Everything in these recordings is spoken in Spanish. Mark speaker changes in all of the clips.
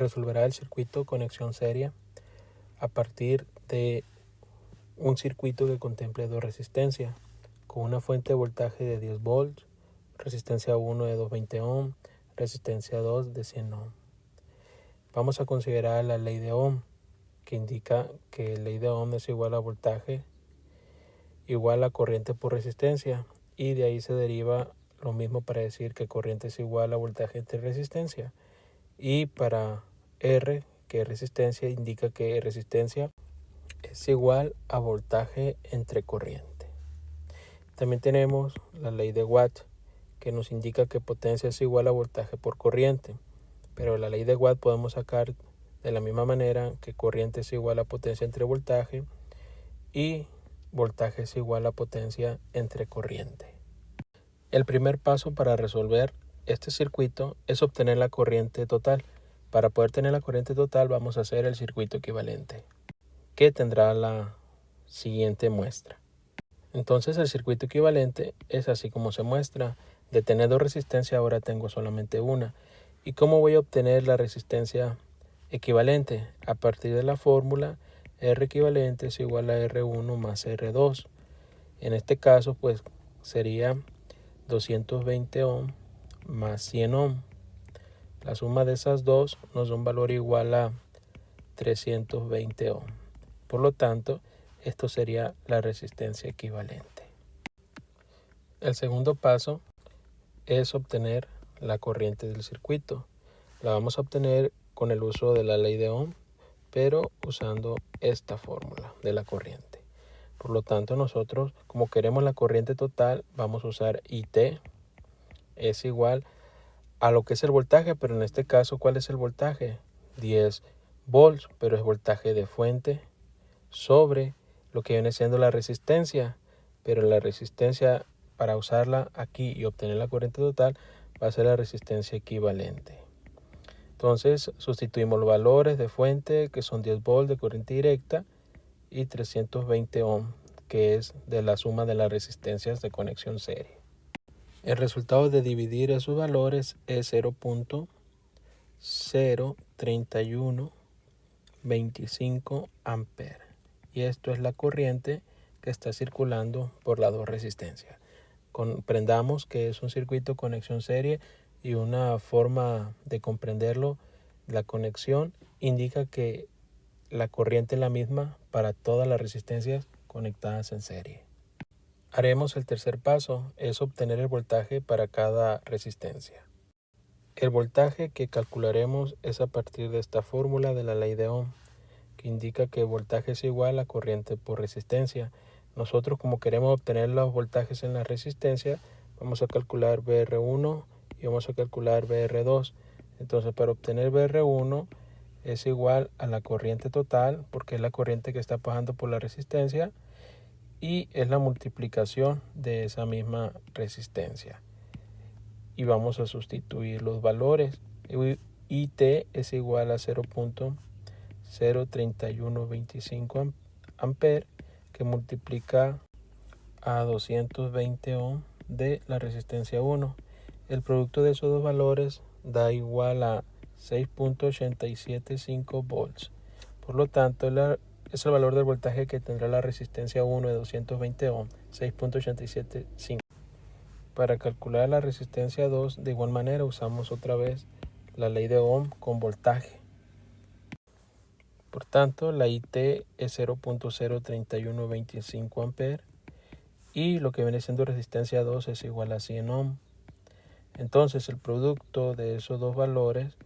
Speaker 1: resolverá el circuito conexión serie a partir de un circuito que contemple dos resistencias, con una fuente de voltaje de 10 volts, resistencia 1 de 220 ohm, resistencia 2 de 100 ohm. Vamos a considerar la ley de Ohm, que indica que la ley de Ohm es igual a voltaje igual a corriente por resistencia, y de ahí se deriva lo mismo para decir que corriente es igual a voltaje entre resistencia, y para R, que es resistencia, indica que resistencia es igual a voltaje entre corriente. También tenemos la ley de Watt, que nos indica que potencia es igual a voltaje por corriente, pero la ley de Watt podemos sacar de la misma manera que corriente es igual a potencia entre voltaje y voltaje es igual a potencia entre corriente. El primer paso para resolver este circuito es obtener la corriente total. Para poder tener la corriente total vamos a hacer el circuito equivalente, que tendrá la siguiente muestra. Entonces el circuito equivalente es así como se muestra. De tener dos resistencias ahora tengo solamente una. ¿Y cómo voy a obtener la resistencia equivalente? A partir de la fórmula R equivalente es igual a R1 más R2. En este caso pues sería 220 ohm más 100 ohm. La suma de esas dos nos da un valor igual a 320 ohm. Por lo tanto, esto sería la resistencia equivalente. El segundo paso es obtener la corriente del circuito. La vamos a obtener con el uso de la ley de Ohm, pero usando esta fórmula de la corriente. Por lo tanto, nosotros, como queremos la corriente total, vamos a usar IT es igual a lo que es el voltaje, pero en este caso, ¿cuál es el voltaje? 10 volts, pero es voltaje de fuente sobre lo que viene siendo la resistencia, pero la resistencia para usarla aquí y obtener la corriente total va a ser la resistencia equivalente. Entonces sustituimos los valores de fuente, que son 10 volts de corriente directa, y 320 ohm, que es de la suma de las resistencias de conexión serie. El resultado de dividir esos valores es 0.03125 amperes. Y esto es la corriente que está circulando por las dos resistencias. Comprendamos que es un circuito de conexión serie, y una forma de comprenderlo, la conexión indica que la corriente es la misma para todas las resistencias conectadas en serie. Haremos el tercer paso, es obtener el voltaje para cada resistencia. El voltaje que calcularemos es a partir de esta fórmula de la ley de Ohm, que indica que el voltaje es igual a corriente por resistencia. Nosotros, como queremos obtener los voltajes en la resistencia, vamos a calcular VR1 y vamos a calcular VR2. Entonces, para obtener VR1 es igual a la corriente total, porque es la corriente que está pasando por la resistencia, y es la multiplicación de esa misma resistencia. Y vamos a sustituir los valores. IT es igual a 0.03125 amperes, que multiplica a 220 ohm de la resistencia 1. El producto de esos dos valores da igual a 6.875 volts. Por lo tanto, es el valor del voltaje que tendrá la resistencia 1 de 220 ohm, 6.875. Para calcular la resistencia 2, de igual manera usamos otra vez la ley de Ohm con voltaje. Por tanto, la IT es 0.03125 amperes, y lo que viene siendo resistencia 2 es igual a 100 ohm. Entonces, el producto de esos dos valores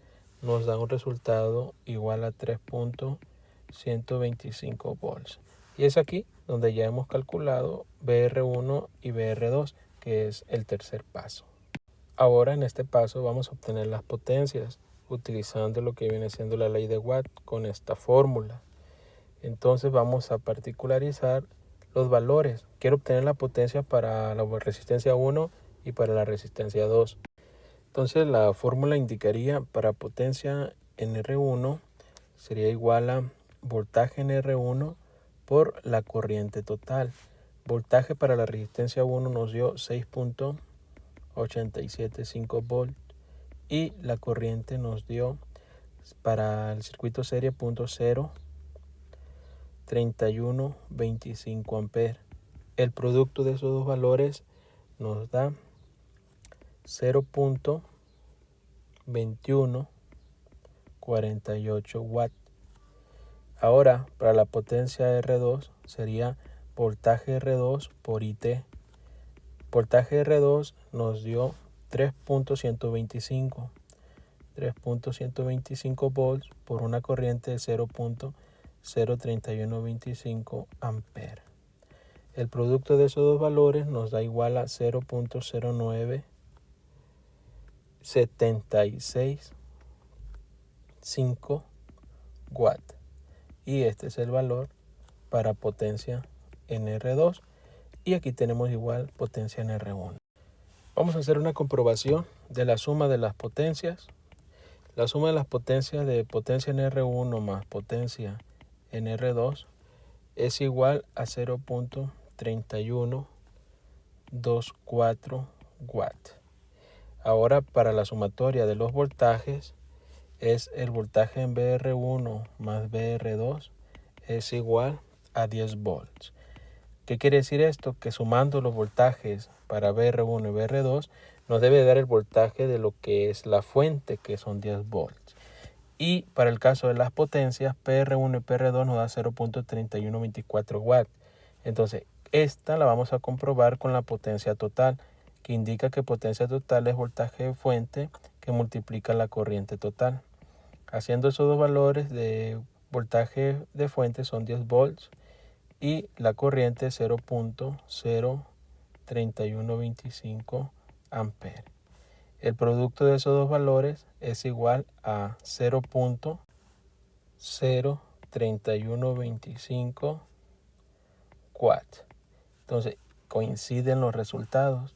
Speaker 1: nos da un resultado igual a 3.125 volts. Y es aquí donde ya hemos calculado VR1 y VR2, que es el tercer paso. Ahora, en este paso vamos a obtener las potencias utilizando lo que viene siendo la ley de Watt con esta fórmula. Entonces vamos a particularizar los valores. Quiero obtener la potencia para la resistencia 1 y para la resistencia 2. Entonces la fórmula indicaría para potencia en R1 sería igual a voltaje en R1 por la corriente total. Voltaje para la resistencia 1 nos dio 6.875 volts y la corriente nos dio para el circuito serie 0.03125 amperes. El producto de esos dos valores nos da 0.2148 watts. Ahora, para la potencia R2 sería voltaje R2 por IT. Voltaje R2 nos dio 3.125 volts por una corriente de 0.03125 amperes. El producto de esos dos valores nos da igual a 0.09765 watts. Y este es el valor para potencia en R2. Y aquí tenemos igual potencia en R1. Vamos a hacer una comprobación de la suma de las potencias. La suma de las potencias de potencia en R1 más potencia en R2 es igual a 0.3124 watts. Ahora, para la sumatoria de los voltajes, es el voltaje en VR1 más VR2 es igual a 10 volts. ¿Qué quiere decir esto? Que sumando los voltajes para VR1 y VR2 nos debe dar el voltaje de lo que es la fuente, que son 10 volts. Y para el caso de las potencias, PR1 y PR2 nos da 0.3124 watts. Entonces, esta la vamos a comprobar con la potencia total, que indica que potencia total es voltaje de fuente que multiplica la corriente total. Haciendo esos dos valores de voltaje de fuente son 10 volts y la corriente 0.03125 amperes. El producto de esos dos valores es igual a 0.03125 watts. Entonces coinciden los resultados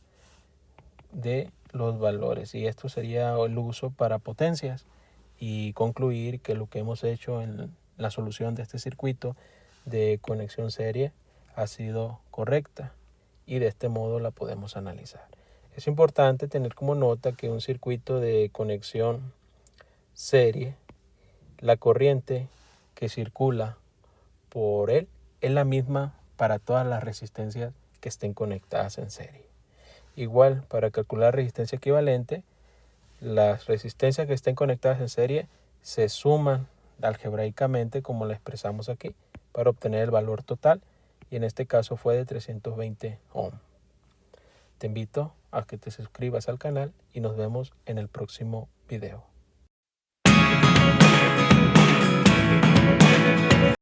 Speaker 1: de los valores y esto sería el uso para potencias y concluir que lo que hemos hecho en la solución de este circuito de conexión serie ha sido correcta y de este modo la podemos analizar. Es importante tener como nota que un circuito de conexión serie, la corriente que circula por él es la misma para todas las resistencias que estén conectadas en serie. Igual, para calcular resistencia equivalente, las resistencias que estén conectadas en serie se suman algebraicamente como la expresamos aquí para obtener el valor total y en este caso fue de 320 ohm. Te invito a que te suscribas al canal y nos vemos en el próximo video.